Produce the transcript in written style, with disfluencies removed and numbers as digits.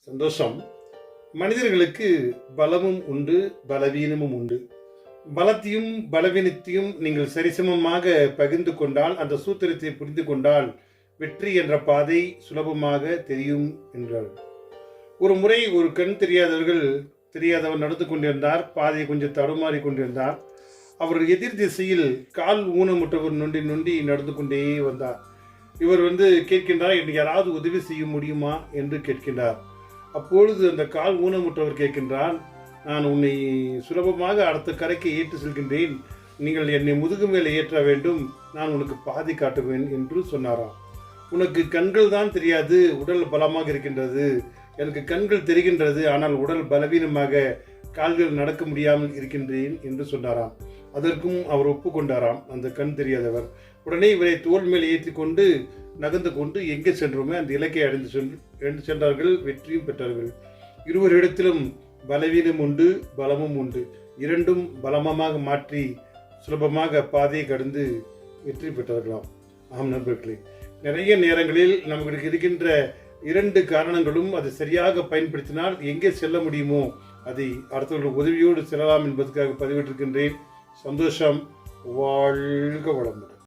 சந்தோஷம். மனிதர்களுக்கு பலமும் உண்டு, பலவீனமும் உண்டு. பலத்தையும் பலவீனத்தையும் நீங்கள் சரிசமமாக பகிர்ந்து கொண்டால், அந்த சூத்திரத்தை புரிந்து கொண்டால் வெற்றி என்ற பாதை சுலபமாக தெரியும் என்றார். ஒரு முறை ஒரு கண் தெரியாதவர் நடந்து கொண்டிருந்தார். பாதையை கொஞ்சம் தடுமாறி கொண்டிருந்தார். அவர் எதிர் திசையில் கால் ஊனமுற்றவர் நொண்டி நொண்டி நடந்து கொண்டே வந்தார். இவர் கேட்கின்றார், எனக்கு யாராவது உதவி செய்ய முடியுமா என்று கேட்கின்றார். அப்பொழுது அந்த கால் ஊனமுற்றவர் கேட்கின்றான், நான் உன்னை சுலபமாக அடுத்த கரைக்கு ஏற்று செல்கின்றேன், நீங்கள் என்னை முதுகு மேலே ஏற்ற வேண்டும், நான் உனக்கு பாதை காட்டுவேன் என்று சொன்னாராம். உனக்கு கண்கள் தான் தெரியாது, உடல் பலமாக இருக்கின்றது. எனக்கு கண்கள் தெரிகின்றது, ஆனால் உடல் பலவீனமாக கால்கள் நடக்க முடியாமல் இருக்கின்றேன் என்று சொன்னாராம். அதற்கும் அவர் ஒப்புக்கொண்டாராம் அந்த கண் தெரியாதவர். உடனே இவரை தோல் மேல் ஏற்றி கொண்டு நகர்ந்து கொண்டு எங்கே சென்றோமே அந்த இலக்கை அடைந்து சென்றார்கள். வெற்றியும் பெற்றார்கள். இருவரிடத்திலும் பலவீனம் உண்டு, பலமும் உண்டு. இரண்டும் பலமாக மாற்றி சுலபமாக பாதையை கடந்து வெற்றி பெற்றார்களாம். ஆம் நண்பர்களே, நிறைய நேரங்களில் நமக்கு இருக்கின்ற இரண்டு காரணங்களும் அதை சரியாக பயன்படுத்தினால் எங்கே செல்ல முடியுமோ அதை அடுத்தவர்கள் உதவியோடு செல்லலாம் என்பதற்காக பதிவிட்டிருக்கின்றேன். சந்தோஷம். வாழ்க வளமுடன்.